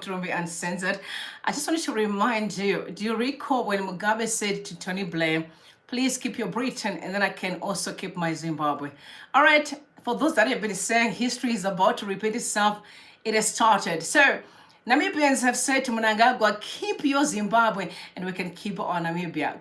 to be uncensored. I just wanted to remind you, do you recall when Mugabe said to Tony Blair, please keep your Britain and then I can also keep my Zimbabwe? All right, for those that have been saying history is about to repeat itself, it has started. So Namibians have said to Mnangagwa, keep your Zimbabwe and we can keep our Namibia.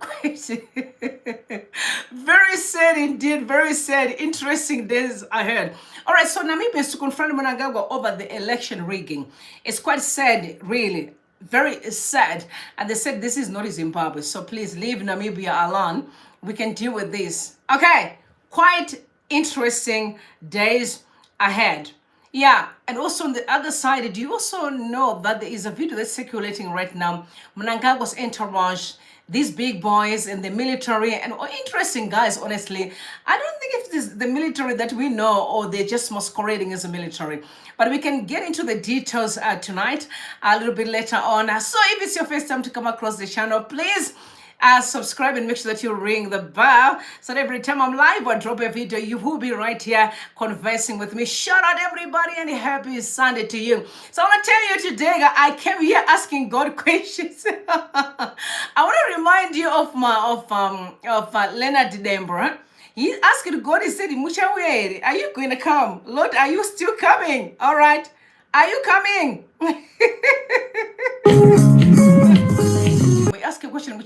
Very sad indeed, very sad. Interesting days ahead. All right, so Namibians to confront Mnangagwa over the election rigging. It's quite sad, really. Very sad. And they said this is not Zimbabwe, so please leave Namibia alone. We can deal with this. Okay, quite interesting days ahead. Yeah, and also on the other side, do you also know that there is a video that's circulating right now? Mnangagwa's entourage, these big boys in the military, and interesting guys, honestly. I don't think if this is the military that we know or they're just masquerading as a military. But we can get into the details tonight, a little bit later on. So if it's your first time to come across the channel, please subscribe and make sure that you ring the bell so that every time I'm live or drop a video, you will be right here conversing with me. Shout out everybody and happy Sunday to you. So I want to tell you today, I came here asking God questions. I want to remind you of Leonard Dembra. He asked God, he said, Muchawere, are you going to come? Lord, are you still coming? All right. Are you coming? We ask a question,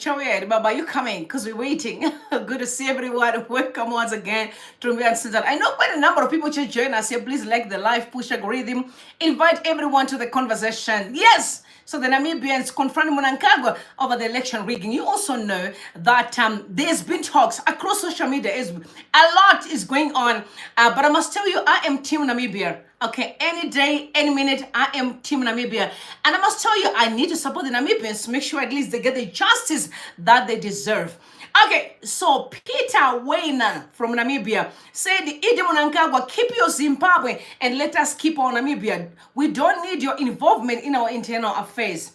Baba, are you coming? Because we're waiting. Good to see everyone. Welcome once again to Be Uncensored. I know quite a number of people should join us here. Please like the live, push algorithm, invite everyone to the conversation. Yes. So the Namibians confront Mnangagwa over the election rigging. You also know that there's been talks across social media. A lot is going on. But I must tell you, I am Team Namibia. Okay, any day, any minute, I am Team Namibia. And I must tell you, I need to support the Namibians to make sure at least they get the justice that they deserve. Okay, so Peter Weiner from Namibia said, Idi Mnangagwa, keep your Zimbabwe and let us keep our Namibia. We don't need your involvement in our internal affairs.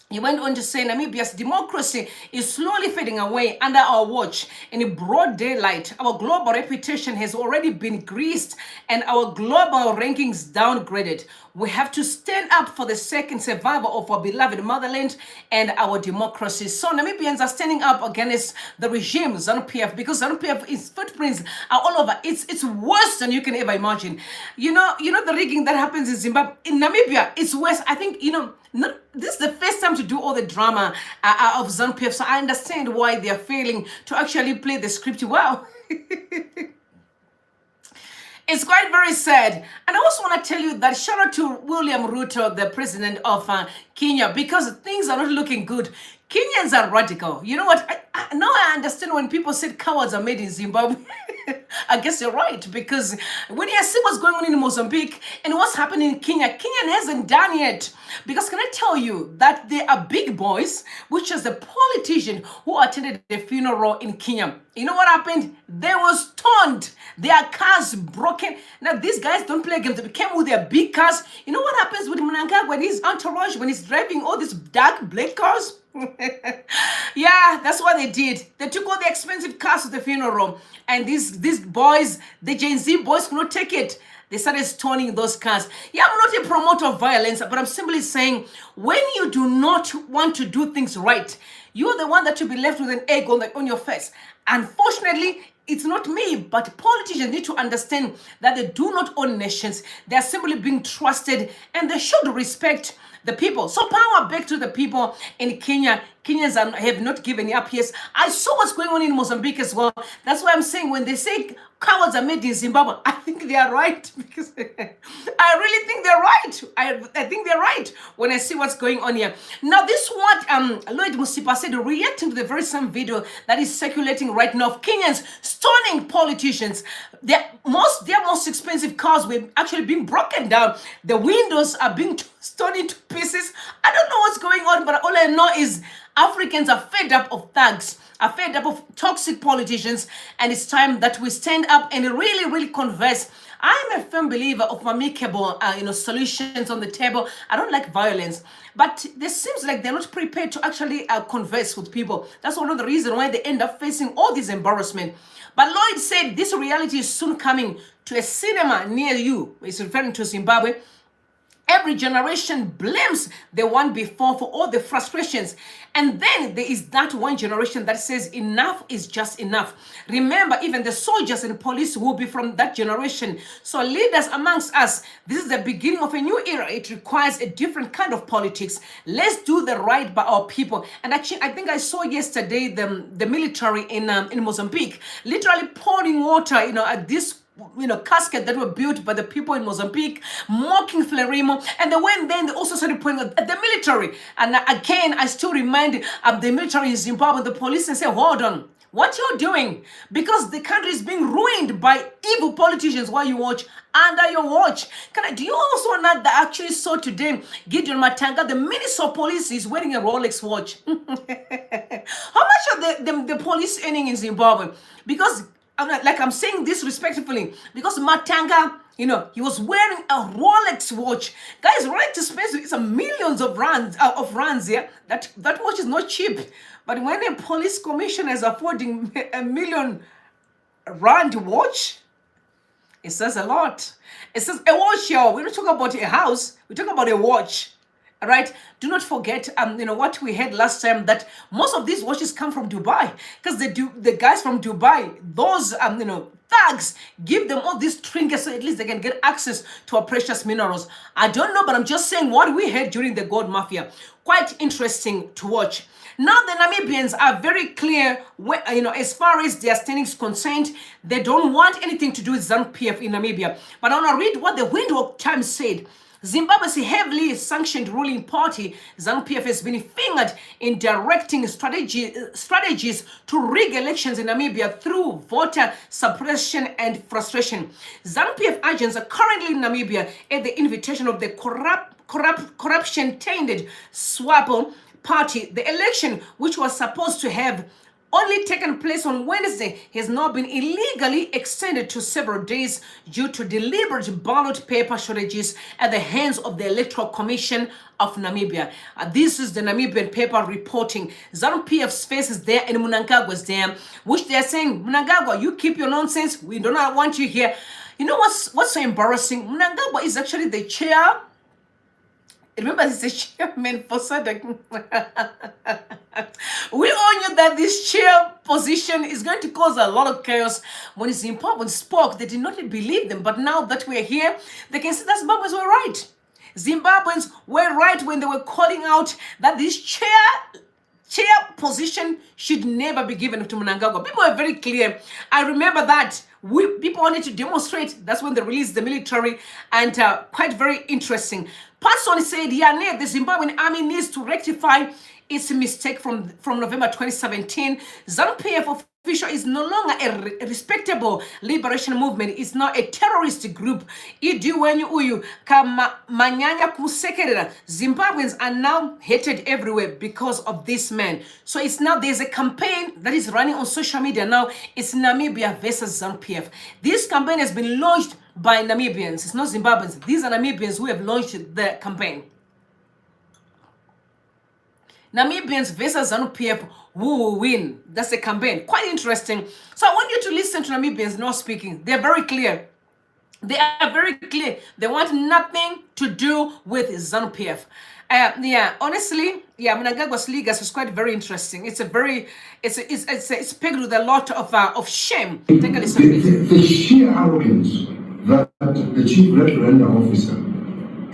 He went on to say Namibia's democracy is slowly fading away under our watch. In broad daylight, our global reputation has already been greased and our global rankings downgraded. We have to stand up for the sake and survival of our beloved motherland and our democracy. So Namibians are standing up against the regime, ZANU-PF, because ZANU-PF's footprints are all over. It's worse than you can ever imagine. You know the rigging that happens in Zimbabwe, in Namibia, it's worse. I think, this is the first time to do all the drama of ZANU-PF, so I understand why they are failing to actually play the script well. It's quite very sad. And I also want to tell you that shout out to William Ruto, the president of Kenya, because things are not looking good. Kenyans are radical. You know what? Now I understand when people said cowards are made in Zimbabwe. I guess you're right, because when you see what's going on in Mozambique and what's happening in Kenya, Kenya hasn't done yet. Because can I tell you that there are big boys, which is the politician who attended the funeral in Kenya. You know what happened? They were stoned. Their cars broken. Now these guys don't play games. They came with their big cars. You know what happens with Mnangagwa when he's entourage, when he's driving all these dark black cars? Yeah, that's what they did. They took all the expensive cars to the funeral, and these boys, the Gen Z boys, could not take it. They started stoning those cars. Yeah, I'm not a promoter of violence, but I'm simply saying, when you do not want to do things right, you're the one that should be left with an egg on your face. Unfortunately, it's not me, but politicians need to understand that they do not own nations. They are simply being trusted, and they should respect the people. So power back to the people in Kenya. Kenyans have not given up. Yes, I saw what's going on in Mozambique as well. That's why I'm saying when they say cowards are made in Zimbabwe, I think they are right, because I really think they're right. I think they're right when I see what's going on here. Now, this is what Lloyd Musipa said, reacting to the very same video that is circulating right now of Kenyans stoning politicians. Their most expensive cars were actually being broken down. The windows are being torn into pieces. I don't know what's going on, but all I know is Africans are fed up of thugs, are fed up of toxic politicians, and it's time that we stand up and really, really converse. I'm a firm believer of amicable, solutions on the table. I don't like violence, but there seems like they're not prepared to actually converse with people. That's one of the reasons why they end up facing all this embarrassment. But Lloyd said this reality is soon coming to a cinema near you. He's referring to Zimbabwe. Every generation blames the one before for all the frustrations. And then there is that one generation that says enough is just enough. Remember, even the soldiers and police will be from that generation. So leaders amongst us, this is the beginning of a new era. It requires a different kind of politics. Let's do the right by our people. And actually, I think I saw yesterday the military in Mozambique literally pouring water, at this casket that were built by the people in Mozambique, mocking Frelimo, and they went there and they also started pointing at the military. And again, I still remind the military in Zimbabwe, the police, and say, hold on, what you're doing? Because the country is being ruined by evil politicians while you watch, under your watch. Do you also know that actually saw today, Gideon Matanga, the Minister of Police, is wearing a Rolex watch? How much are the police earning in Zimbabwe? Because I'm saying this respectfully, because Matanga, he was wearing a Rolex watch. Guys, Rolex is expensive. It's a millions of rands, yeah. That watch is not cheap. But when a police commissioner is affording $1 million watch, it says a lot. It says a watch, y'all. We don't talk about a house. We talk about a watch. All right. Do not forget, what we had last time, that most of these watches come from Dubai, because the guys from Dubai, those thugs, give them all these trinkets so at least they can get access to our precious minerals. I don't know, but I'm just saying what we had during the gold mafia. Quite interesting to watch. Now the Namibians are very clear, as far as their standing is concerned. They don't want anything to do with ZANU-PF in Namibia. But I want to read what the Windhoek Times said. Zimbabwe's heavily sanctioned ruling party, ZANU-PF, has been fingered in directing strategies to rig elections in Namibia through voter suppression and frustration. ZANU-PF agents are currently in Namibia at the invitation of the corruption-tainted SWAPO party. The election, which was supposed to have only taken place on Wednesday, has now been illegally extended to several days due to deliberate ballot paper shortages at the hands of the Electoral Commission of Namibia. This is the Namibian paper reporting. ZANU-PF's face is there and Mnangagwa's there, which they are saying, Mnangagwa, you keep your nonsense. We do not want you here. You know what's so embarrassing? Mnangagwa is actually the chair. Remember, he's the chairman for SADC. We all knew that this chair position is going to cause a lot of chaos. When Zimbabweans spoke, they did not believe them. But now that we're here, they can see that Zimbabweans were right. Zimbabweans were right when they were calling out that this chair position should never be given to Mnangagwa. People were very clear. I remember that. People wanted to demonstrate. That's when they released the military, and quite very interesting. Person said, yeah, the Zimbabwean army needs to rectify its mistake from November 2017. ZANU-PF official is no longer a respectable liberation movement. It's now a terrorist group. Zimbabweans are now hated everywhere because of this man. So it's now, there's a campaign that is running on social media now. It's Namibia versus ZANU-PF. This campaign has been launched by Namibians. It's not Zimbabweans. These are Namibians who have launched the campaign. Namibians versus ZANU-PF, who will win? That's the campaign. Quite interesting. So I want you to listen to Namibians not speaking. They're very clear. They are very clear. They want nothing to do with ZANU-PF. Honestly, Mnangagwa's legacy is quite very interesting. It's pegged with a lot of shame. Take a listen, please. The sheer arrogance that the chief referendum officer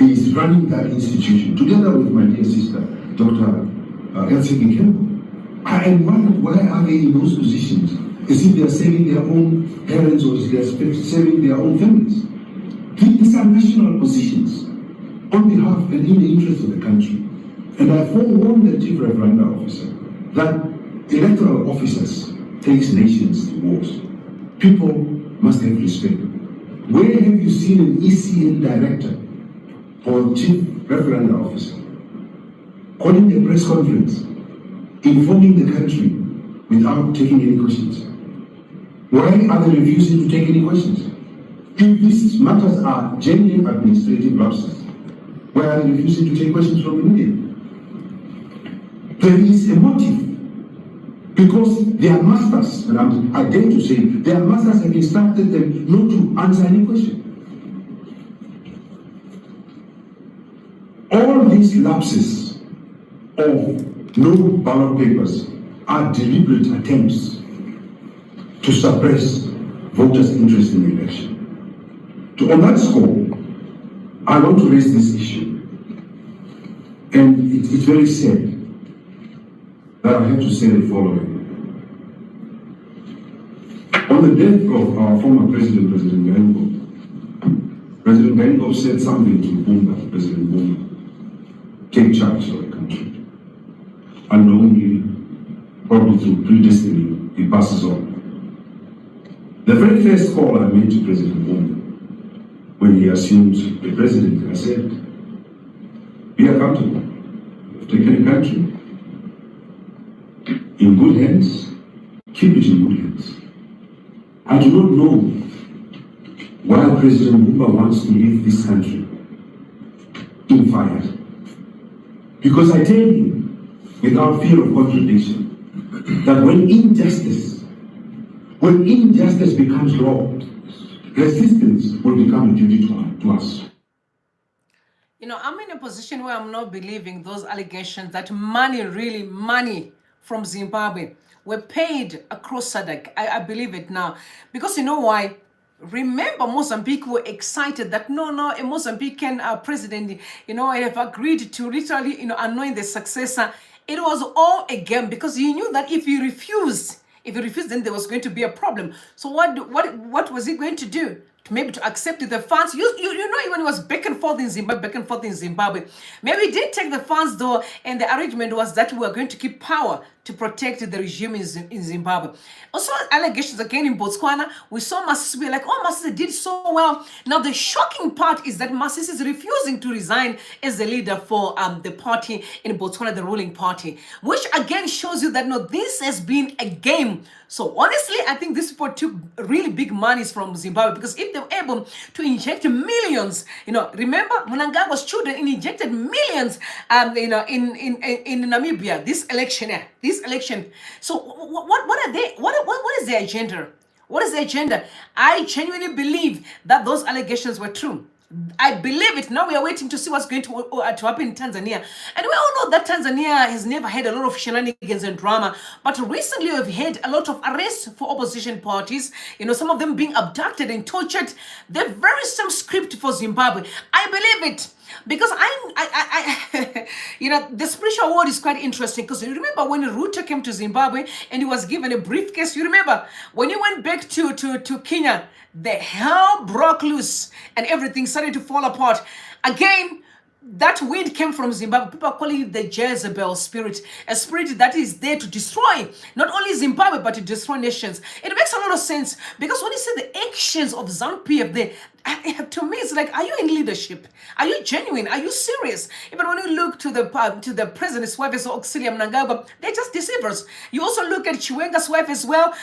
is running that institution together with my dear sister, Dr. I wonder, why are they in those positions? As if they are saving their own parents or as they are saving their own families. These are national positions on behalf and in the interest of the country. And I forewarn the chief referendum officer that electoral officers takes nations to wars. People must have respect. Where have you seen an ECN director or chief referendum officer calling a press conference, informing the country without taking any questions? Why are they refusing to take any questions? If these matters are genuine administrative lapses, why are they refusing to take questions from the media? There is a motive. Because their masters, and I dare to say, their masters have instructed them not to answer any question. All these lapses of no ballot papers are deliberate attempts to suppress voters' interest in the election. On that score, I want to raise this issue. And it's very sad that I have to say the following. On the death of our former president, President Geingob said something to Bumba, President Bumba, take charge of the country. Unknowingly, probably through predestiny, he passes on. The very first call I made to President Bumba, when he assumed the presidency, I said, be accountable. You've taken a country in good hands, keep it in good hands. I do not know why President Bumba wants to leave this country in fire. Because I tell him, without fear of contradiction, that when injustice becomes law, resistance will become a duty to us. You know, I'm in a position where I'm not believing those allegations that money from Zimbabwe were paid across SADC. I believe it now. Because you know why? Remember, Mozambique were excited that no, a Mozambican president, you know, have agreed to literally, you know, anoint the successor. It was all a game because he knew that if he refused, then there was going to be a problem. So what was he going to do? Maybe to accept the funds. You know, when he was back and forth in Zimbabwe, maybe he did take the funds though, and the arrangement was that we were going to keep power to protect the regime in Zimbabwe. Also, allegations again in Botswana, we saw Masisi be like, oh, Masisi did so well. Now, the shocking part is that Masisi is refusing to resign as the leader for the party in Botswana, the ruling party, which again shows you that no, this has been a game. So honestly, I think these people took really big monies from Zimbabwe because if they were able to inject millions, you know, remember Mnangagwa's children injected millions, you know, in Namibia this election. So what are they? What is their agenda? What is the agenda? I genuinely believe that those allegations were true. I believe it. Now we are waiting to see what's going to happen in Tanzania. And we all know that Tanzania has never had a lot of shenanigans and drama. But recently we've had a lot of arrests for opposition parties. You know, some of them being abducted and tortured. The very same script for Zimbabwe. I believe it. Because you know, the spiritual world is quite interesting because you remember when Ruto came to Zimbabwe and he was given a briefcase. You remember when he went back to Kenya, the hell broke loose and everything started to fall apart. Again, that wind came from Zimbabwe. People are calling it the Jezebel spirit, a spirit that is there to destroy not only Zimbabwe but to destroy nations. It makes a lot of sense because when you see the actions of ZANU-PF, to me, it's like, are you in leadership? Are you genuine? Are you serious? Even when you look to the president's wife, so Mnangagwa, they're just deceivers. You also look at Chiwenga's wife as well.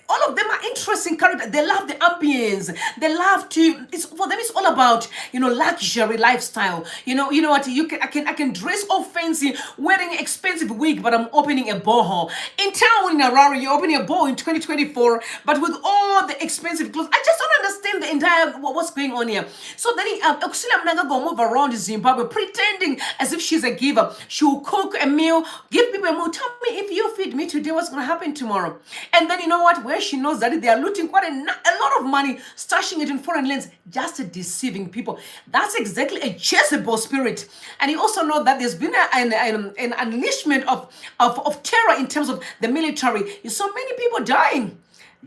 All of them are interesting characters. They love the ambience. They love to. For them, it's all about, you know, luxury lifestyle. You know what? I can dress all fancy, wearing expensive wig, but I'm opening a borehole in town in Harare. You're opening a borehole in 2024, but with all the expensive clothes. I just don't understand the entire what's going on here. So then Mnangagwa move around Zimbabwe pretending as if she's a giver. She will cook a meal, give people a meal. Tell me, if you feed me today, what's going to happen tomorrow? And then you know what? Where she knows that they are looting quite a lot of money, stashing it in foreign lands, just deceiving people. That's exactly a Jezebel spirit. And you also know that there's been an unleashment of terror in terms of the military. You saw many people dying.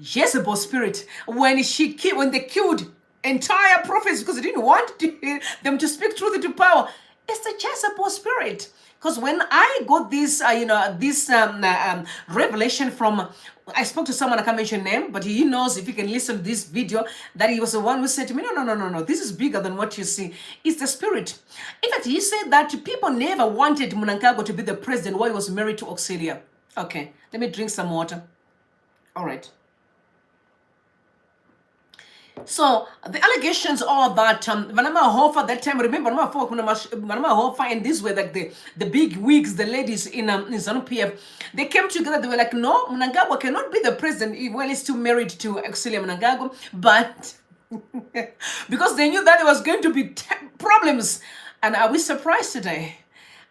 Jezebel spirit. When they killed entire prophets because they didn't want them to speak truth into power. It's the Jezebel spirit. Because when I got this, revelation from, I spoke to someone, I can't mention name, but he knows if you can listen to this video, that he was the one who said to me, no, this is bigger than what you see. It's the spirit. In fact, he said that people never wanted Mnangagwa to be the president while he was married to Auxilia. Okay, let me drink some water. All right. So the allegations are that Vanama Hofa that time, remember Vanama Hofa, and these were like the big wigs, the ladies in ZANU-PF, they came together. They were like, no, Mnangagwa cannot be the president while he's still married to Auxilia Mnangagwa, but because they knew that there was going to be problems. And are we surprised today?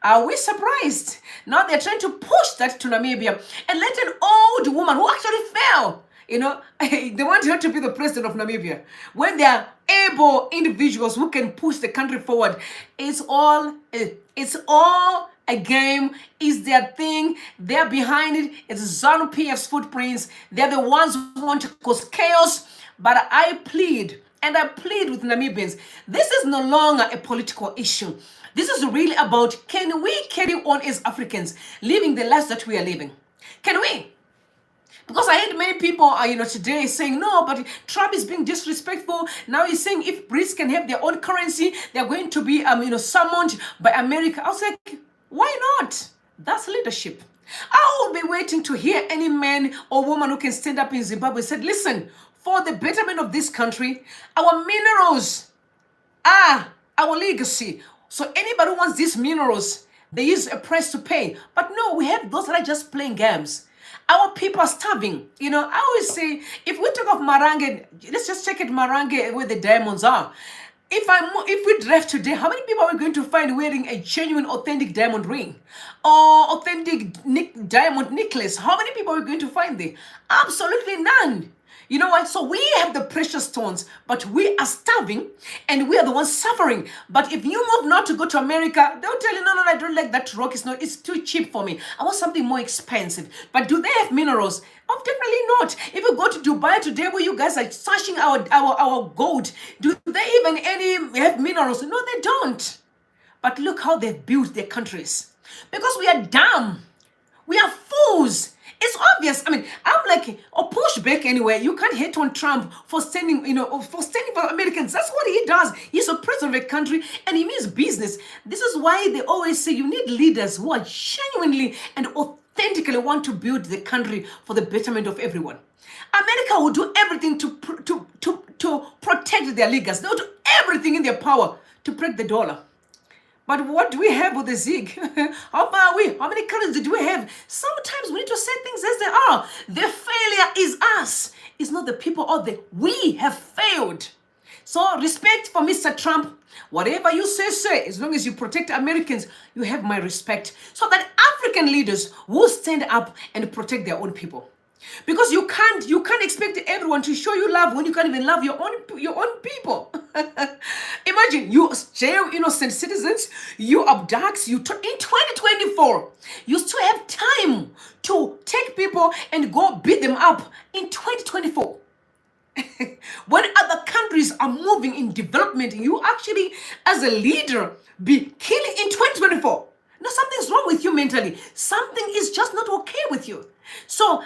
Are we surprised? Now they're trying to push that to Namibia and let an old woman who actually fell, they want her to be the president of Namibia. When they are able individuals who can push the country forward, it's all a game. It's their thing. They're behind it. It's ZANU-PF's footprints. They're the ones who want to cause chaos. But I plead, and I plead with Namibians, this is no longer a political issue. This is really about, can we carry on as Africans, living the lives that we are living? Can we? Because I heard many people, today saying, no, but Trump is being disrespectful. Now he's saying if Brits can have their own currency, they're going to be, summoned by America. I was like, why not? That's leadership. I will be waiting to hear any man or woman who can stand up in Zimbabwe and say, listen, for the betterment of this country, our minerals are our legacy. So anybody who wants these minerals, they use a price to pay. But no, we have those that are just playing games. Our people are starving. I always say, if we talk of Marange, let's just check it, Marange, where the diamonds are. If we drive today, how many people are we going to find wearing a genuine, authentic diamond ring or authentic diamond necklace? How many people are we going to find there? Absolutely none. You know what? So we have the precious stones, but we are starving and we are the ones suffering. But if you move not to go to America, they'll tell you, no, I don't like that rock. It's too cheap for me. I want something more expensive. But do they have minerals? Oh, definitely not. If you go to Dubai today, where you guys are searching our gold, do they even have minerals? No, they don't. But look how they've built their countries. Because we are dumb. We are fools. It's obvious. I'm like, or push back anyway. You can't hate on Trump for standing, for Americans. That's what he does. He's a president of a country and he means business. This is why they always say you need leaders who are genuinely and authentically want to build the country for the betterment of everyone. America will do everything to protect their leaders. They'll do everything in their power to break the dollar. But what do we have with the Zig? How far are we? How many currencies do we have? Sometimes we need to say things as they are. The failure is us. It's not the people out there. We have failed. So respect for Mr. Trump. Whatever you say. As long as you protect Americans, you have my respect. So that African leaders will stand up and protect their own people. Because you can't expect everyone to show you love when you can't even love your own people. Imagine you jail innocent citizens, you abduct, in 2024, you still have time to take people and go beat them up in 2024. When other countries are moving in development, you actually, as a leader, be killing in 2024. No, something's wrong with you mentally. Something is just not okay with you. So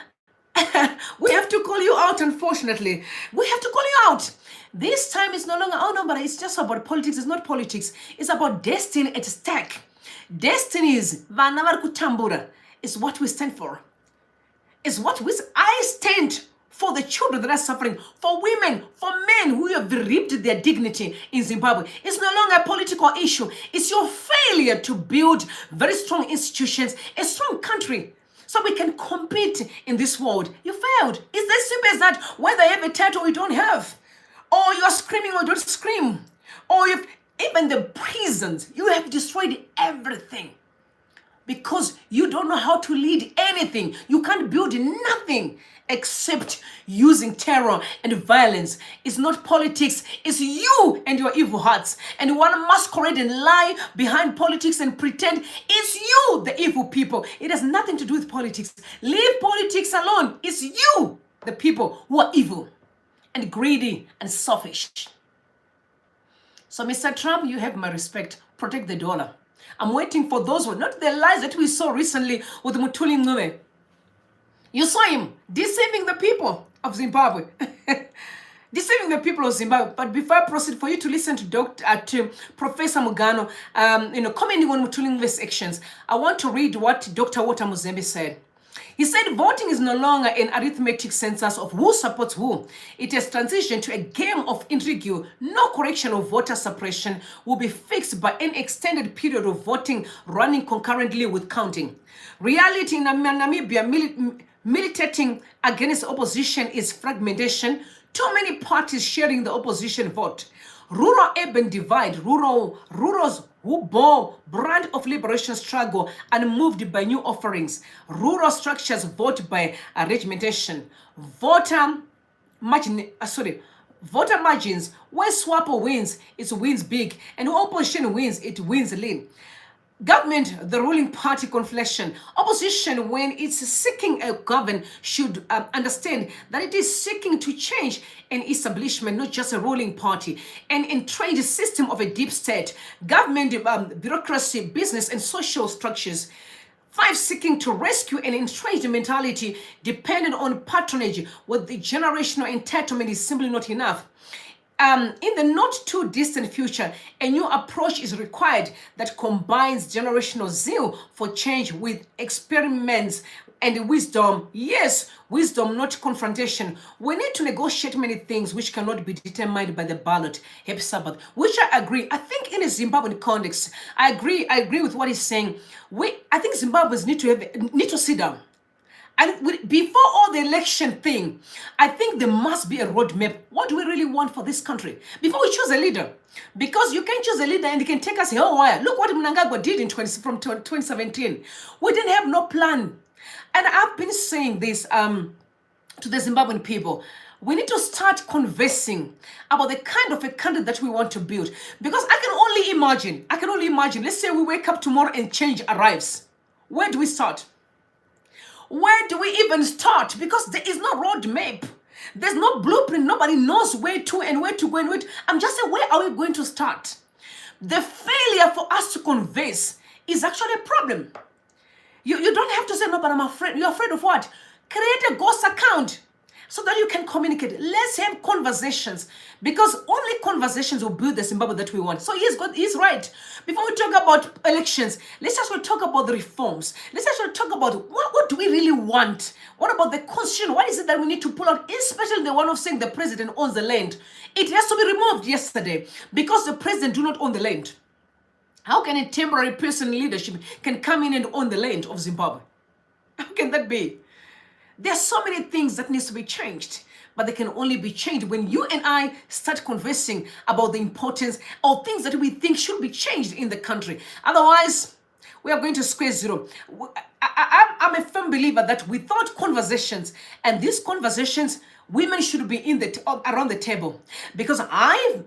we have to call you out, unfortunately. We have to call you out. This time it's no longer, but it's just about politics. It's not politics. It's about destiny at stake. Destiny is Vanavarakutambura. It's what we stand for. It's what I stand for the children that are suffering, for women, for men who have ripped their dignity in Zimbabwe. It's no longer a political issue. It's your failure to build very strong institutions, a strong country, so we can compete in this world. You failed. It's as simple as that. Whether you have a title or you don't have, or you're screaming or don't scream, or even the prisons, you have destroyed everything because you don't know how to lead anything. You can't build nothing except using terror and violence. It's not politics. It's you and your evil hearts. And one masquerade and lie behind politics and pretend it's you, the evil people. It has nothing to do with politics. Leave politics alone. It's you, the people who are evil and greedy and selfish. So, Mr. Trump, you have my respect. Protect the dollar. I'm waiting for those ones, not the lies that we saw recently with Mutuli Ngube. You saw him deceiving the people of Zimbabwe. Deceiving the people of Zimbabwe. But before I proceed, for you to listen to Professor Mugano, commenting on Mutuli Ngube's actions, I want to read what Dr. Walter Muzembe said. He said, voting is no longer an arithmetic census of who supports who. It has transitioned to a game of intrigue. No correction of voter suppression will be fixed by an extended period of voting running concurrently with counting. Reality in Namibia militating against opposition is fragmentation. Too many parties sharing the opposition vote. Rural-urban divide. Rural's who bore brand of liberation struggle and moved by new offerings, rural structures vote by regimentation, voter margin, voter margins, where SWAPO wins, it wins big, and opposition wins, it wins lean. Government, the ruling party conflation. Opposition, when it's seeking a govern, should understand that it is seeking to change an establishment, not just a ruling party. An entrenched system of a deep state. Government, bureaucracy, business, and social structures. 5, seeking to rescue an entrenched mentality dependent on patronage, where the generational entitlement is simply not enough. In the not too distant future, a new approach is required that combines generational zeal for change with experiments and wisdom. Yes, wisdom, not confrontation. We need to negotiate many things which cannot be determined by the ballot. Happy Sabbath, which I agree. I think in a Zimbabwean context, I agree with what he's saying. I think Zimbabweans need to sit down. And before all the election thing, I think there must be a roadmap. What do we really want for this country? Before we choose a leader. Because you can choose a leader and he can take us a whole while. Look what Mnangagwa did from 2017. We didn't have no plan. And I've been saying this to the Zimbabwean people. We need to start conversing about the kind of a country that we want to build. Because I can only imagine, let's say we wake up tomorrow and change arrives. Where do we start? Where do we even start? Because there is no roadmap. There's no blueprint. Nobody knows where to and where to go and where to. I'm just saying, where are we going to start? The failure for us to converse is actually a problem. You don't have to say, no, but I'm afraid. You're afraid of what? Create a ghost account so that you can communicate. Let's have conversations, because only conversations will build the Zimbabwe that we want. So he's right. Before we talk about elections, let's actually talk about the reforms. Let's actually talk about what do we really want? What about the constitution? What is it that we need to pull out? Especially the one of saying the president owns the land. It has to be removed yesterday because the president do not own the land. How can a temporary person in leadership can come in and own the land of Zimbabwe? How can that be? There are so many things that needs to be changed, but they can only be changed when you and I start conversing about the importance of things that we think should be changed in the country. Otherwise, we are going to square zero. I'm a firm believer that without conversations, and these conversations, women should be around the table, because I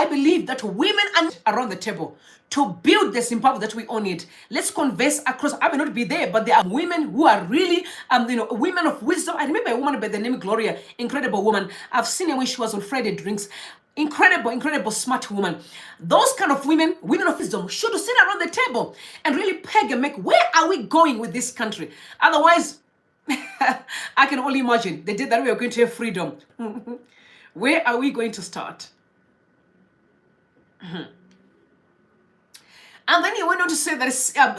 believe that women are around the table to build the Zimbabwe that we all need. Let's converse across. I may not be there, but there are women who are really, women of wisdom. I remember a woman by the name Gloria, incredible woman. I've seen her when she was on Friday Drinks. Incredible, smart woman. Those kind of women of wisdom, should sit around the table and really peg and make, where are we going with this country? Otherwise, I can only imagine the day that we are going to have freedom. Where are we going to start? And then he went on to say that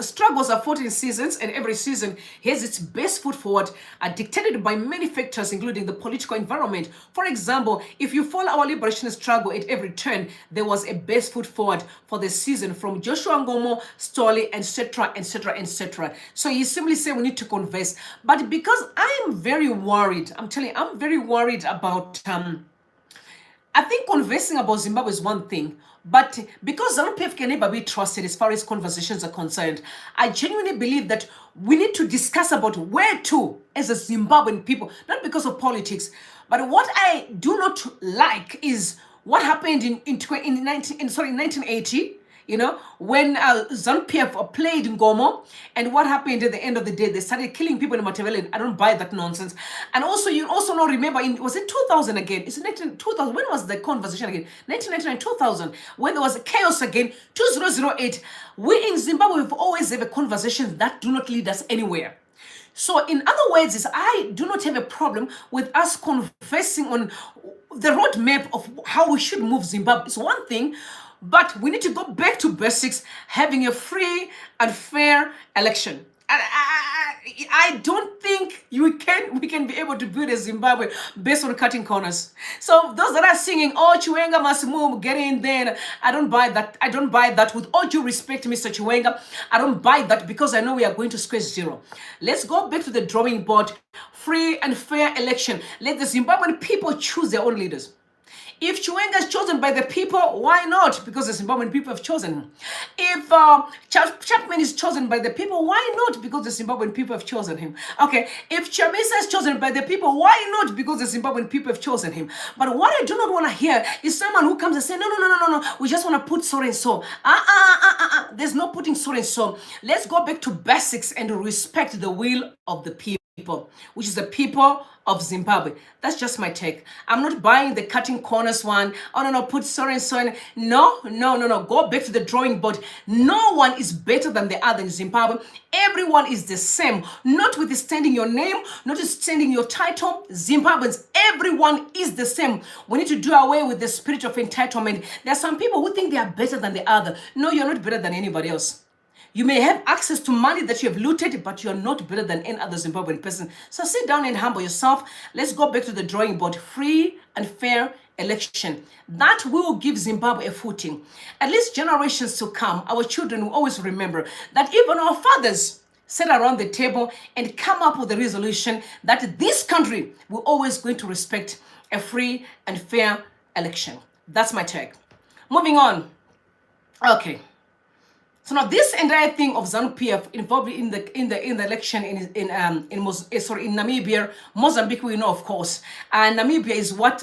struggles are fought in seasons, and every season has its best foot forward, dictated by many factors, including the political environment. For example, if you follow our liberation struggle at every turn, there was a best foot forward for the season from Joshua Ngomo, Stoli, etc., etc., etc. So he simply said we need to converse. But because I am very worried, I'm telling you, I'm very worried about, I think conversing about Zimbabwe is one thing, but because ZANU-PF can never be trusted as far as conversations are concerned, I genuinely believe that we need to discuss about where to as a Zimbabwean people, not because of politics, but what I do not like is what happened in 1980. When ZANU-PF played Ngomo, and what happened at the end of the day, they started killing people in Matabele. I don't buy that nonsense. And also, you also know, remember, was it 2000 again? It's 2000. When was the conversation again? 1999, 2000. When there was chaos again, 2008. We in Zimbabwe have always have a conversation that do not lead us anywhere. So in other words, is I do not have a problem with us conversing on the roadmap of how we should move Zimbabwe. It's one thing, but we need to go back to basics, having a free and fair election. And I don't think we can be able to build a Zimbabwe based on cutting corners. So those that are singing, oh, Chiwenga must move, get in there, I don't buy that. I don't buy that. With all due respect, Mr. Chiwenga, I don't buy that, because I know we are going to square zero. Let's go back to the drawing board. Free and fair election. Let the Zimbabwean people choose their own leaders. If Chiwenga is chosen by the people, why not? Because the Zimbabwean people have chosen him. If Chapman is chosen by the people, why not? Because the Zimbabwean people have chosen him. Okay, if Chamisa is chosen by the people, why not? Because the Zimbabwean people have chosen him. But what I do not want to hear is someone who comes and say, no, we just want to put so and so. There's no putting so and so. Let's go back to basics and respect the will of the people, which is the people of Zimbabwe. That's just my take. I'm not buying the cutting corners one. Oh, no, put so and so in. No. Go back to the drawing board. No one is better than the other in Zimbabwe. Everyone is the same. Notwithstanding your name, notwithstanding your title, Zimbabweans, everyone is the same. We need to do away with the spirit of entitlement. There are some people who think they are better than the other. No, you're not better than anybody else. You may have access to money that you have looted, but you're not better than any other Zimbabwean person. So sit down and humble yourself. Let's go back to the drawing board. Free and fair election. That will give Zimbabwe a footing. At least generations to come, our children will always remember that even our fathers sat around the table and come up with a resolution that this country will always going to respect a free and fair election. That's my take. Moving on. Okay. So now this entire thing of ZANU-PF involved in the election in Namibia, Mozambique, we know, of course, and Namibia is what's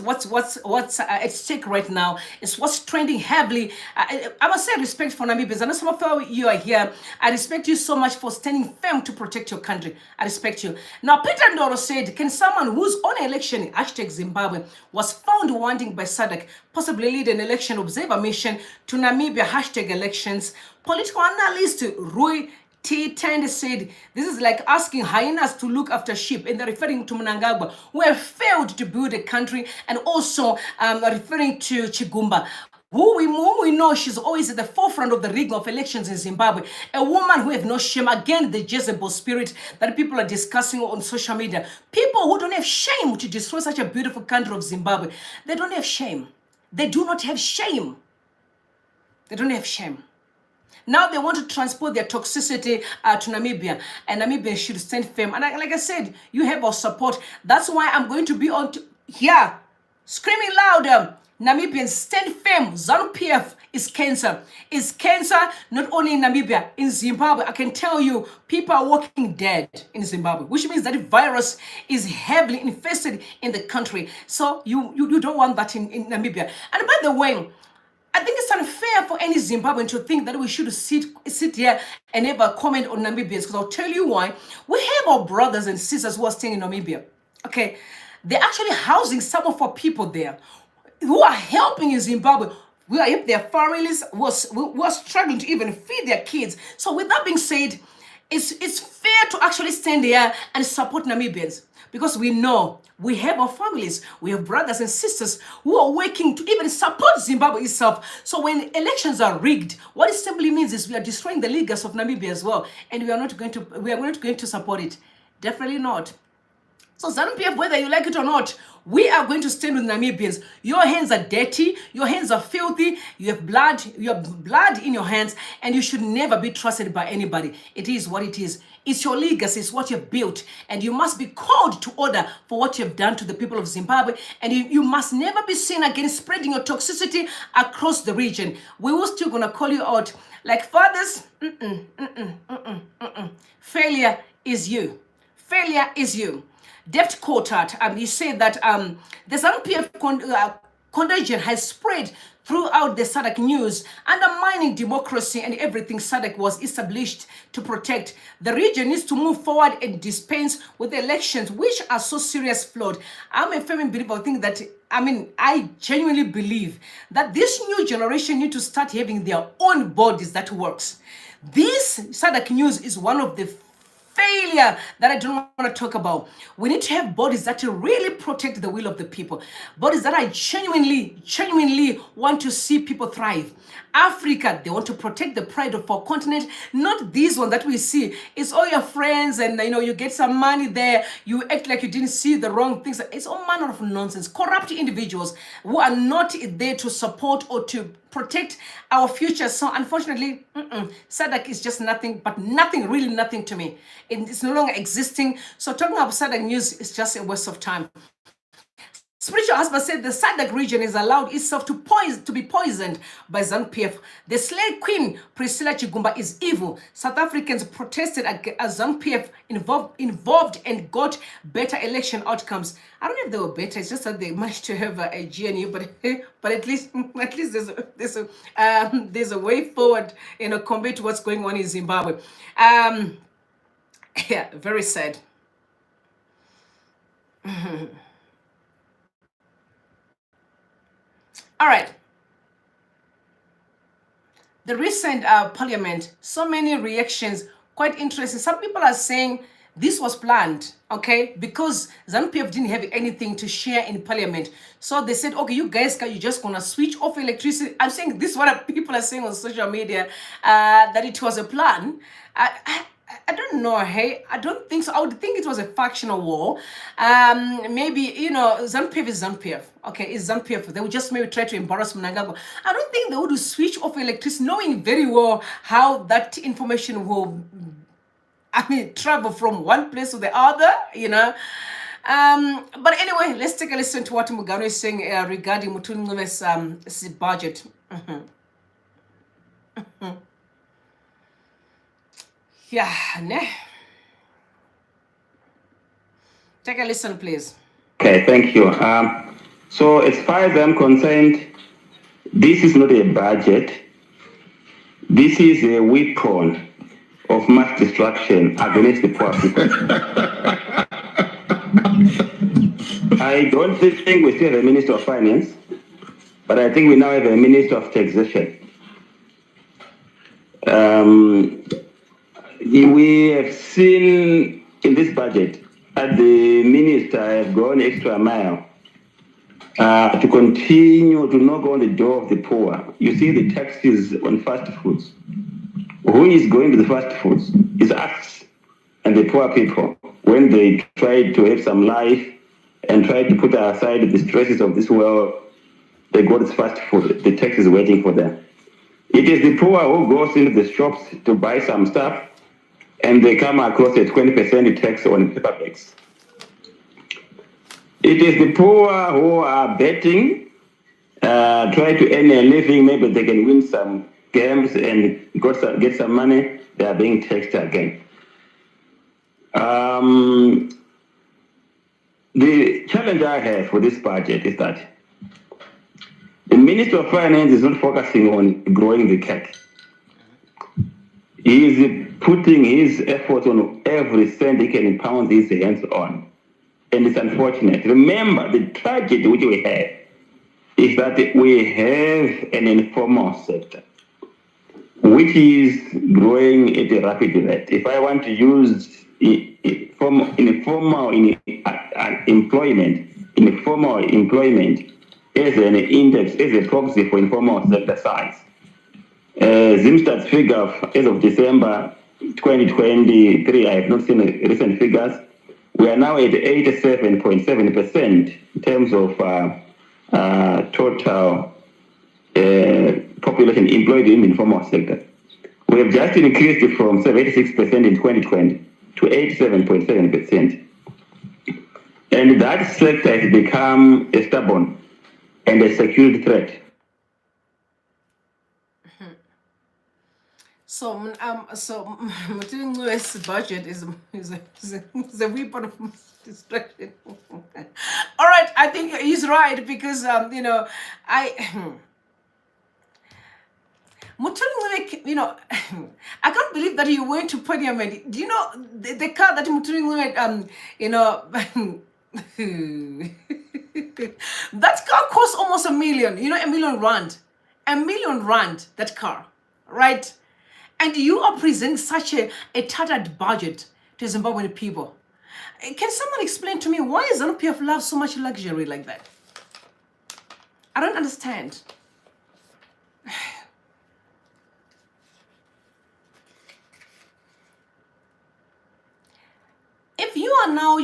at stake right now. It's what's trending heavily. I must say respect for Namibians. I know some of you are here. I respect you so much for standing firm to protect your country. I respect you. Now Peter Ndoro said, can someone whose own election #Zimbabwe was found wanting by SADC possibly lead an election observer mission to Namibia #elections? Political analyst Rui T. Tand said, this is like asking hyenas to look after sheep, and they're referring to Mnangagwa, who have failed to build a country, and also referring to Chigumba, who we know she's always at the forefront of the rigging of elections in Zimbabwe. A woman who have no shame. Again, the Jezebel spirit that people are discussing on social media. People who don't have shame to destroy such a beautiful country of Zimbabwe. They don't have shame. They do not have shame. They don't have shame. Now they want to transport their toxicity to Namibia, and Namibia should stand firm. And like I said, you have our support. That's why I'm going to be on here, screaming louder. Namibians, stand firm. ZANU-PF is cancer. It's cancer not only in Namibia, in Zimbabwe. I can tell you, people are walking dead in Zimbabwe, which means that the virus is heavily infested in the country. So you don't want that in Namibia. And by the way, I think it's unfair for any Zimbabwean to think that we should sit here and have a comment on Namibians, because I'll tell you why. We have our brothers and sisters who are staying in Namibia. Okay, they're actually housing some of our people there who are helping in Zimbabwe. We are their families who are struggling to even feed their kids. So with that being said, it's fair to actually stand there and support Namibians, because we know we have our families, we have brothers and sisters who are working to even support Zimbabwe itself. So when elections are rigged, what it simply means is we are destroying the leaders of Namibia as well, and we are not going to support it. Definitely not. So ZANU-PF, whether you like it or not, we are going to stand with Namibians. Your hands are dirty, your hands are filthy, you have blood in your hands, and you should never be trusted by anybody. It is what it is. It's your legacy, it's what you've built, and you must be called to order for what you've done to the people of Zimbabwe, and you must never be seen again spreading your toxicity across the region. We will still gonna call you out like fathers. Failure is you. Failure is you. Deft Quartet, you say that the ZANU-PF contagion has spread throughout the SADC news, undermining democracy and everything SADC was established to protect. The region needs to move forward and dispense with elections, which are so serious flawed. I'm a firm believer. I genuinely believe that this new generation need to start having their own bodies that works. This SADC news is one of the failure that I don't want to talk about. We need to have bodies that really protect the will of the people. Bodies that I genuinely want to see people thrive. Africa, they want to protect the pride of our continent, not this one that we see. It's all your friends and you get some money there, you act like you didn't see the wrong things. It's all manner of nonsense. Corrupt individuals who are not there to support or to protect our future. So unfortunately, SADC is just nothing, but nothing, really nothing to me. It's no longer existing. So talking about SADC news is just a waste of time. Spiritual husband said the SADC region is allowed itself to be poisoned by ZANU-PF. The slave queen Priscilla Chigumba is evil. South Africans protested as ZANU-PF involved and got better election outcomes. I don't know if they were better. It's just that they managed to have a GNU, but at least there's a way forward, compared to what's going on in Zimbabwe. Yeah, very sad. All right. The recent parliament, so many reactions, quite interesting. Some people are saying this was planned, okay, because ZANU-PF didn't have anything to share in parliament. So they said, okay, you guys, you're just gonna switch off electricity. I'm saying this is what people are saying on social media, that it was a plan. I don't know, hey, I don't think so. I would think it was a factional war. Maybe, ZANU-PF is ZANU-PF. Okay, it's ZANU-PF. They would just maybe try to embarrass Mnangagwa. I don't think they would switch off electricity, knowing very well how that information will, travel from one place to the other, But anyway, let's take a listen to what Mugano is saying regarding Mutuni's budget. Yeah, ne? Take a listen, please. Okay, thank you. So as far as I'm concerned, this is not a budget. This is a weapon of mass destruction against the poor people. I don't think we still have a Minister of Finance, but I think we now have a Minister of Taxation. We have seen in this budget that the minister has gone extra mile to continue to knock on the door of the poor. You see the taxes on fast foods. Who is going to the fast foods? It's us and the poor people. When they try to have some life and try to put aside the stresses of this world, they go to fast food. The tax is waiting for them. It is the poor who goes into the shops to buy some stuff, and they come across a 20% tax on paper bags. It is the poor who are betting, try to earn a living, maybe they can win some games and get some money, they are being taxed again. The challenge I have for this budget is that the Minister of Finance is not focusing on growing the cat. He is putting his efforts on every cent he can pound his hands on. And it's unfortunate. Remember, the tragedy which we have is that we have an informal sector, which is growing at a rapid rate. If I want to use informal employment as an index, as a proxy for informal sector size, Zimstad's figure as of December 2023, I have not seen recent figures. We are now at 87.7% in terms of total population employed in the informal sector. We have just increased it from 76% in 2020 to 87.7%. And that sector has become a stubborn and a security threat. So Mutuni's budget is a weapon of destruction. All right, I think he's right because Mutuni, I can't believe that he went to Parliament. Do you know the car that Mutuni that car cost almost $1 million. $1 million rand. $1 million rand, that car, right? And you are presenting such a tattered budget to Zimbabwean people. Can someone explain to me why ZANU-PF love so much luxury like that? I don't understand. If you are now,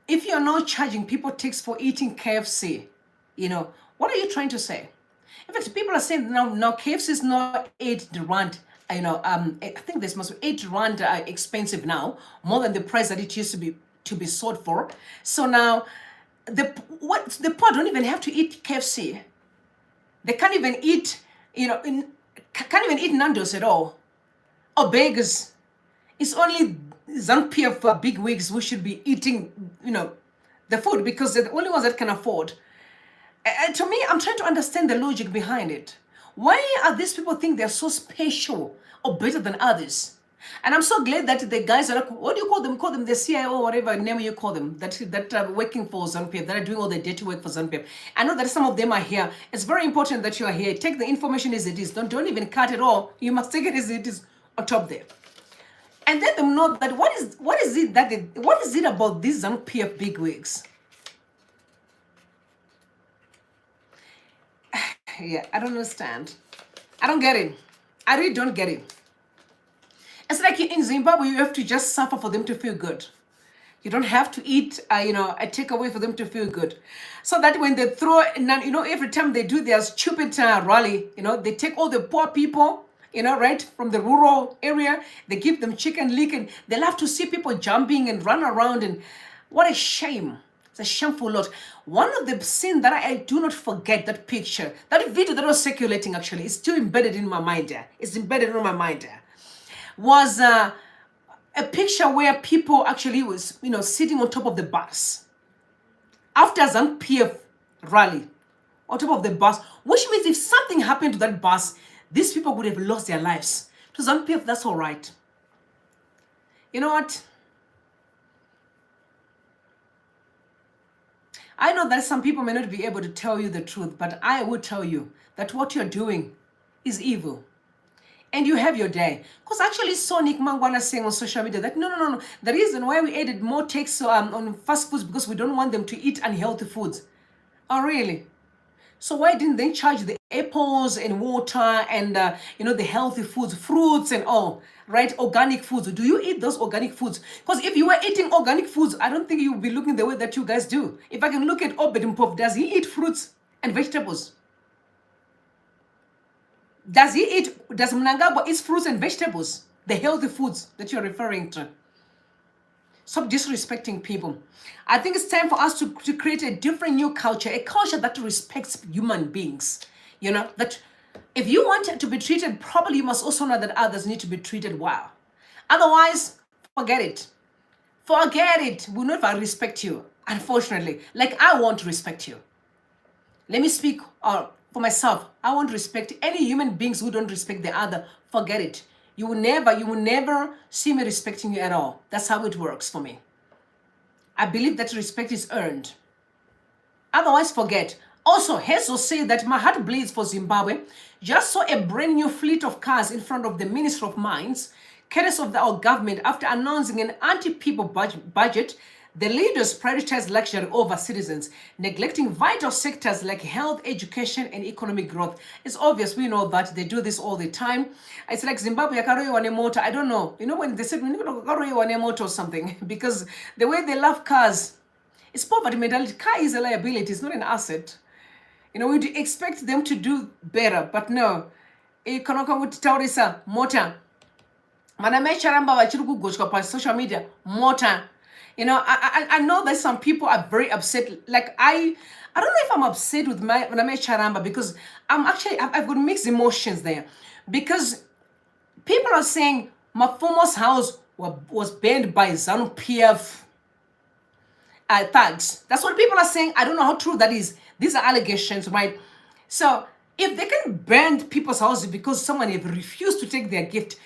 if you are now charging people tax for eating KFC, what are you trying to say? In fact, people are saying now KFC is not 8 rand. I think this must be 8 rand expensive now, more than the price that it used to be sold for. So now, the poor don't even have to eat KFC. They can't even eat, can't even eat Nando's at all, or burgers. It's only ZANU-PF big wigs who should be eating, the food, because they're the only ones that can afford. To me, I'm trying to understand the logic behind it. Why are these people think they're so special or better than others? And I'm so glad that the guys are like, what do you call them? Call them the CIO or whatever name you call them, that are working for ZANU-PF, that are doing all the dirty work for ZANU-PF. I know that some of them are here. It's very important that you are here. Take the information as it is. Don't even cut it all. You must take it as it is on top there. And let them know that what is it about these ZANU-PF bigwigs? Yeah, I don't understand. I don't get it. I really don't get it. It's like in Zimbabwe, you have to just suffer for them to feel good. You don't have to eat, a takeaway for them to feel good. So that when they throw, every time they do their stupid rally, they take all the poor people, right, from the rural area, they give them chicken lick, and they love to see people jumping and run around, and what a shame. It's a shameful lot. One of the scenes that I do not forget, that picture, that video that was circulating actually, is still embedded in my mind there. It's embedded in my mind there. Was a picture where people actually was, sitting on top of the bus after ZANU-PF rally, on top of the bus, which means if something happened to that bus, these people would have lost their lives. To ZANU-PF, that's all right. You know what? I know that some people may not be able to tell you the truth, but I will tell you that what you're doing is evil. And you have your day. Because actually saw Nick Mangwana saying on social media that no. The reason why we added more tax on fast foods because we don't want them to eat unhealthy foods. Oh, really? So why didn't they charge the apples and water and, the healthy foods, fruits and all, right? Organic foods. Do you eat those organic foods? Because if you were eating organic foods, I don't think you would be looking the way that you guys do. If I can look at Obed Mpov, does he eat fruits and vegetables? Does Mnangagwa eat fruits and vegetables? The healthy foods that you're referring to. Stop disrespecting people. I think it's time for us to create a different new culture, a culture that respects human beings. That if you want to be treated properly, you must also know that others need to be treated well. Otherwise, forget it. Forget it. We'll never respect you, unfortunately. Like I won't respect you. Let me speak for myself. I won't respect any human beings who don't respect the other. Forget it. You will never see me respecting you at all. That's how it works for me. I believe that respect is earned. Otherwise, forget. Also, Hezo said that my heart bleeds for Zimbabwe. Just saw a brand new fleet of cars in front of the Ministry of Mines, courtesy of our government after announcing an anti-people budget. The leaders prioritize luxury over citizens, neglecting vital sectors like health, education, and economic growth. It's obvious, we know that they do this all the time. It's like Zimbabwe, motor. I don't know. When they said, motor or something, because the way they love cars, it's poverty mentality. Car is a liability, it's not an asset. We'd expect them to do better, but no. Motor. Social media, motor. I know that some people are very upset. Like I don't know if I'm upset with Name Charamba because I've got mixed emotions there. Because people are saying Mafumo's house was banned by ZANU-PF thugs. That's what people are saying. I don't know how true that is. These are allegations, right? So if they can ban people's houses because someone have refused to take their gift,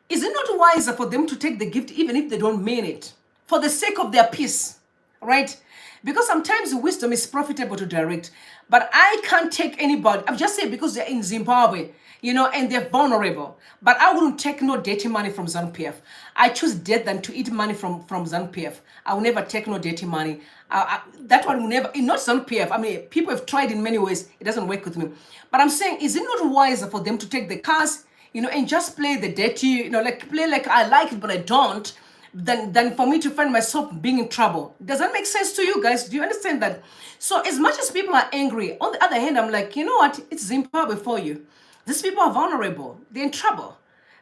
is it not wiser for them to take the gift even if they don't mean it? For the sake of their peace, right? Because sometimes wisdom is profitable to direct. But I can't take anybody. I'm just saying because they're in Zimbabwe, and they're vulnerable. But I wouldn't take no dirty money from ZANU-PF. I choose death than to eat money from ZANU-PF. I will never take no dirty money. That one will never, not ZANU-PF. I mean, people have tried in many ways. It doesn't work with me. But I'm saying, is it not wiser for them to take the cars, and just play the dirty, play like I like it, but I don't, than for me to find myself being in trouble. Does that make sense to you guys? Do you understand that? So as much as people are angry, on the other hand, I'm like, you know what? It's Zimbabwe for you. These people are vulnerable. They're in trouble.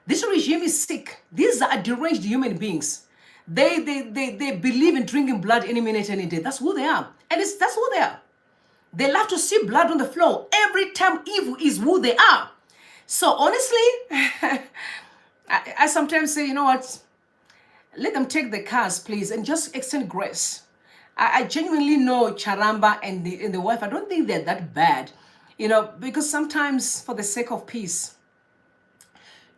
This regime is sick. These are deranged human beings. They believe in drinking blood any minute, any day. That's who they are. And that's who they are. They love to see blood on the floor. Every time evil is who they are. So honestly, I sometimes say, you know what? Let them take the cars, please, and just extend grace. I genuinely know Charamba and the wife. I don't think they're that bad, because sometimes for the sake of peace.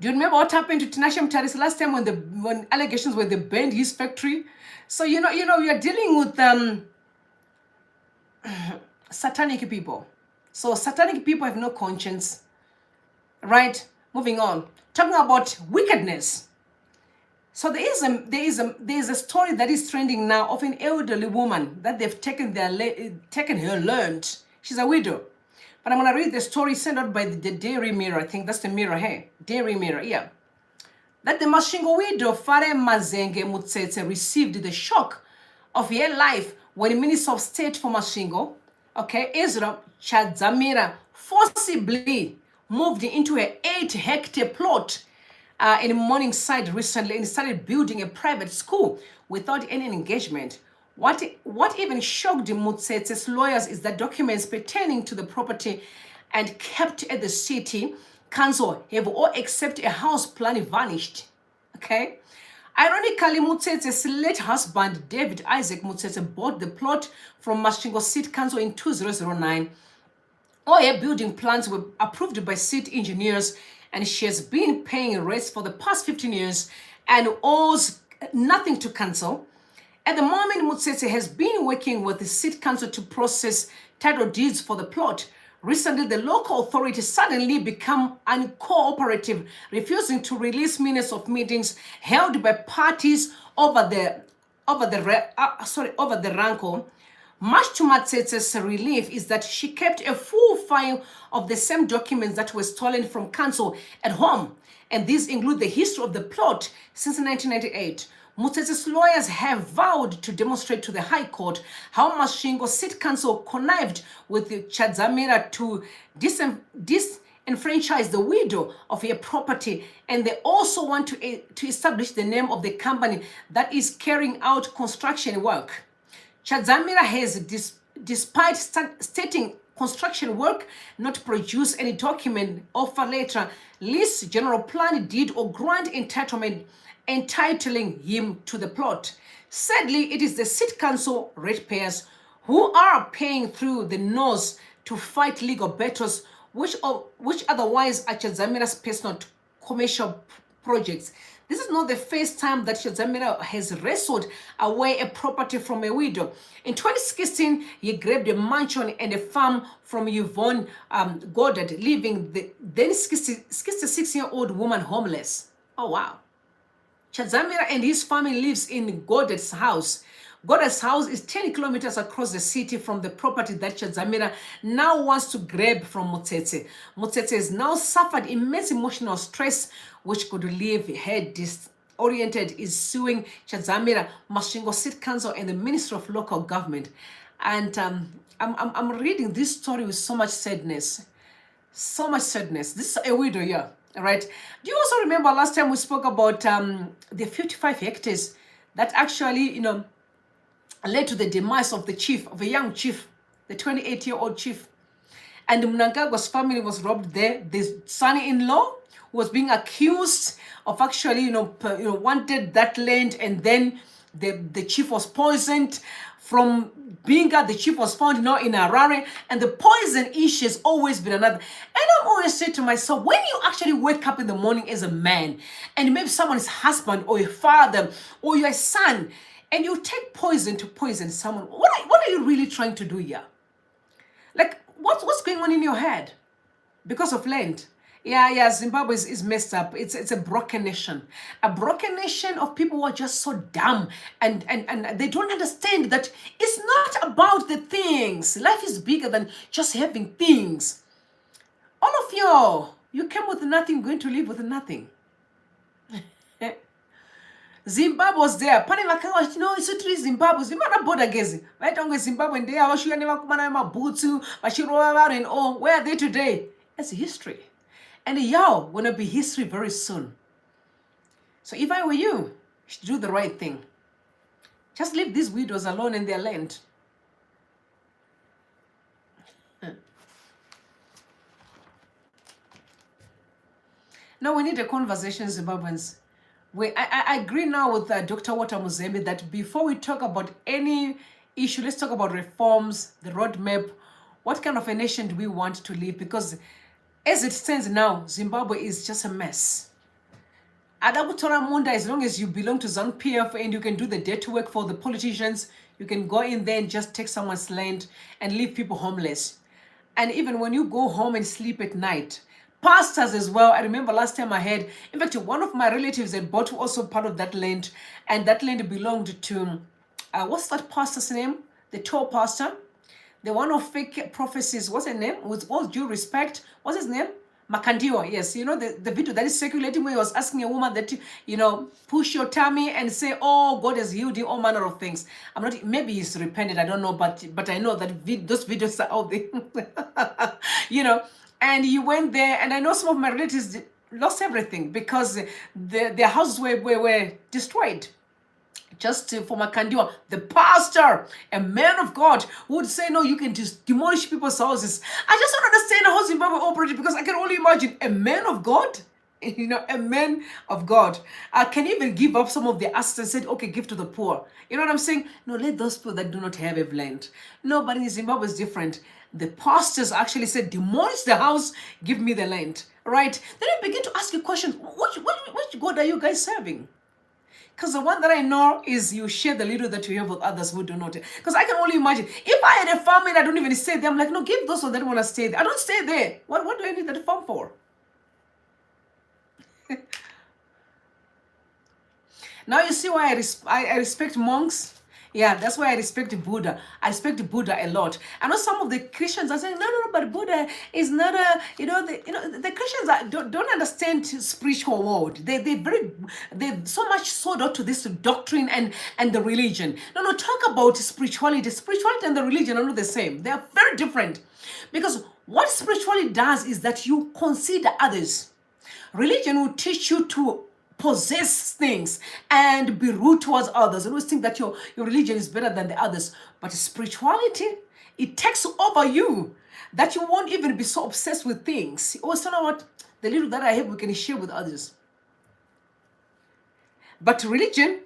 Do you remember what happened to Tinashe Mutaris last time when allegations were they burned his factory? So we are dealing with satanic people. So satanic people have no conscience, right? Moving on, talking about wickedness. So there is a story that is trending now of an elderly woman that they've taken her land. She's a widow. But I'm going to read the story sent out by the Dairy Mirror. I think that's the Mirror, hey? Dairy Mirror, yeah. That the Masvingo widow, Fare Mazenge Mutsetse, received the shock of her life when the Minister of State for Masvingo, Ezra Chadzamira, forcibly moved into an 8-hectare plot in Morningside recently and started building a private school without any engagement. What even shocked Mutsetse's lawyers is that documents pertaining to the property and kept at the city council have all except a house plan vanished. Okay? Ironically, Mutsetse's late husband, David Isaac Mutsetse, bought the plot from Masvingo City Council in 2009. All her building plans were approved by city engineers, and she has been paying rates for the past 15 years and owes nothing to council. At the moment, Mutsetse has been working with the city council to process title deeds for the plot. Recently, the local authorities suddenly become uncooperative, refusing to release minutes of meetings held by parties over the rancor. Much to Mutsetse's relief is that she kept a full file of the same documents that were stolen from council at home, and these include the history of the plot since 1998. Mutsetse's lawyers have vowed to demonstrate to the High Court how Masvingo City Council connived with the Chadzamira to disenfranchise the widow of her property, and they also want to establish the name of the company that is carrying out construction work. Chadzamira has, despite stating construction work, not produced any document, offer letter, lease, general plan, deed, or grant entitlement entitling him to the plot. Sadly, it is the city council ratepayers who are paying through the nose to fight legal battles, which otherwise are Chadzamira's personal commercial projects. This is not the first time that Chadzamira has wrestled away a property from a widow. In 2016, he grabbed a mansion and a farm from Yvonne Goddard, leaving the then 66-year-old woman homeless. Oh, wow. Chadzamira and his family lives in Goddard's house. Goddard's house is 10 kilometers across the city from the property that Chadzamira now wants to grab from Mutsetse. Mutsetse has now suffered immense emotional stress, which could leave her disoriented, is suing Chadzamira, Masvingo City Council, and the Ministry of Local Government. And I'm reading this story with so much sadness. So much sadness. This is a widow here, right? Do you also remember last time we spoke about the 55 hectares that actually, led to the demise of a young chief, the 28-year-old chief. And Mnangagwa's family was robbed there. The son-in-law was being accused of actually, wanted that land, and then the chief was poisoned. From Binga, the chief was found now in Harare, and the poison issue has always been another. And I'm always saying to myself, when you actually wake up in the morning as a man, and maybe someone's husband or your father or your son, and you take poison to poison someone, what are you really trying to do here? Like, what's going on in your head? Because of land. Yeah, Zimbabwe is messed up. It's a broken nation. A broken nation of people who are just so dumb and they don't understand that it's not about the things. Life is bigger than just having things. All of you came with nothing, going to live with nothing. Zimbabwe was there. Pani vakawa, it's a Zimbabwe. Zimbabwe border gezi. Right on Zimbabwe and they are washu never kumana ma bootu, bashirowa and all. Where are they today? It's history. And gonna be history very soon. So if I were you should do the right thing. Just leave these widows alone in their land. Now we need a conversation, Zimbabweans. I agree now with Dr. Walter Muzembe that before we talk about any issue, let's talk about reforms, the roadmap. What kind of a nation do we want to live? Because as it stands now, Zimbabwe is just a mess. Adakutora Munda, as long as you belong to ZANU-PF and you can do the dirty work for the politicians, you can go in there and just take someone's land and leave people homeless. And even when you go home and sleep at night, pastors as well. I remember last time I had, in fact, one of my relatives had bought also part of that land, and that land belonged to, what's that pastor's name? The tall pastor, the one of fake prophecies. What's his name? With all due respect, what's his name? Makandiwa, yes. You know, the video that is circulating where he was asking a woman that, you know, push your tummy and say, oh, God has healed you, all manner of things. I'm not, maybe he's repented, I don't know, but I know that those videos are out there, you know. And he went there, and I know some of my relatives lost everything because their houses were destroyed. Just for Makandiwa, the pastor, a man of God, would say, no, you can just demolish people's houses. I just don't understand how Zimbabwe operated, because I can only imagine a man of God, you know, a man of God can even give up some of the assets and said, okay, give to the poor. You know what I'm saying? No, let those people that do not have a land. No, but in Zimbabwe is different. The pastors actually said, demolish the house, give me the land, right? Then I begin to ask you questions. Which God are you guys serving? Because the one that I know is you share the little that you have with others who do not. Because I can only imagine, if I had a farm and I don't even stay there, I'm like, no, give those that want to stay there. I don't stay there. What do I need that farm for? Now you see why I respect monks. Yeah, that's why I respect Buddha. I respect Buddha a lot. I know some of the Christians are saying, no, but Buddha is not a, the Christians don't understand spiritual world. They so much sold out to this doctrine and the religion. No, talk about spirituality. Spirituality and the religion are not the same. They are very different. Because what spirituality does is that you consider others. Religion will teach you to possess things and be rude towards others. Always think that your religion is better than the others. But spirituality, it takes over you, that you won't even be so obsessed with things. You always know what, the little that I have, we can share with others. But religion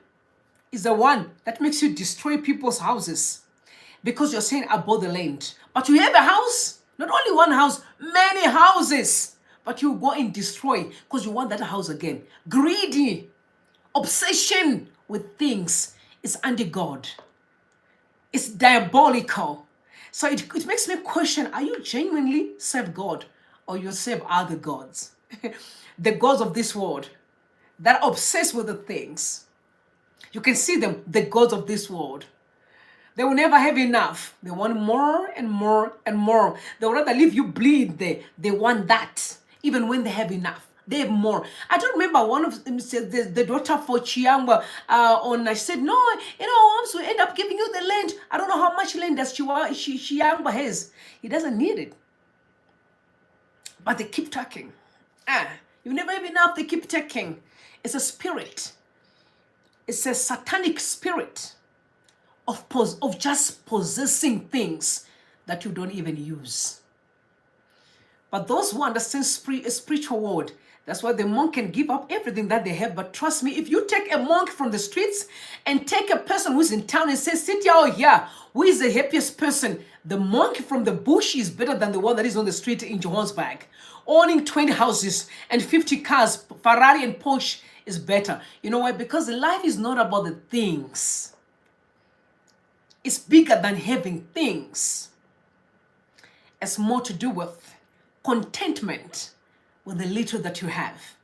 is the one that makes you destroy people's houses because you're saying I bought the land. But you have a house, not only one house, many houses. But you go and destroy because you want that house again. Greedy, obsession with things is anti-God. It's diabolical. So it makes me question, are you genuinely serve God or you serve other gods? The gods of this world that are obsessed with the things. You can see them, the gods of this world. They will never have enough. They want more and more and more. They would rather leave you bleed there. They want that. Even when they have enough, they have more. I don't remember one of them said the daughter for Chiangwa I said, no, once we end up giving you the land, I don't know how much land that Chiangwa has. He doesn't need it. But they keep talking. You never have enough, they keep taking. It's a spirit. It's a satanic spirit of just possessing things that you don't even use. But those who understand a spiritual world, that's why the monk can give up everything that they have. But trust me, if you take a monk from the streets and take a person who's in town and say, sit here, who is the happiest person? The monk from the bush is better than the one that is on the street in Johannesburg. Owning 20 houses and 50 cars, Ferrari and Porsche is better. You know why? Because life is not about the things. It's bigger than having things. It's more to do with contentment with the little that you have.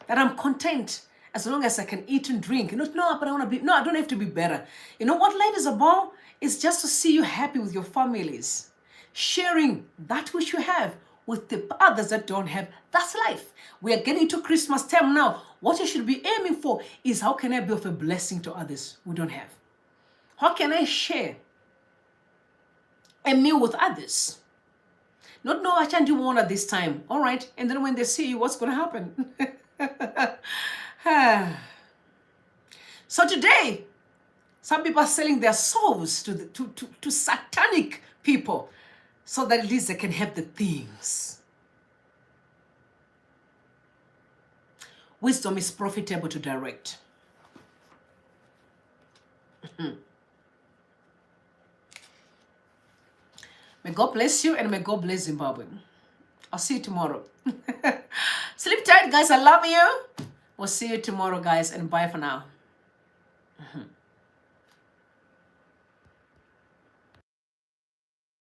That I'm content as long as I can eat and drink. But I don't have to be better. You know what life is about? It's just to see you happy with your families. Sharing that which you have with the others that don't have. That's life. We are getting to Christmas time now. What you should be aiming for is how can I be of a blessing to others who don't have? How can I share a meal with others? Not, no, I can't do one at this time. All right. And then when they see you, what's going to happen? So today, Some people are selling their souls to satanic people so that at least they can have the things. Wisdom is profitable to direct. May God bless you and may God bless Zimbabwe. I'll see you tomorrow. Sleep tight, guys. I love you. We'll see you tomorrow, guys, and bye for now.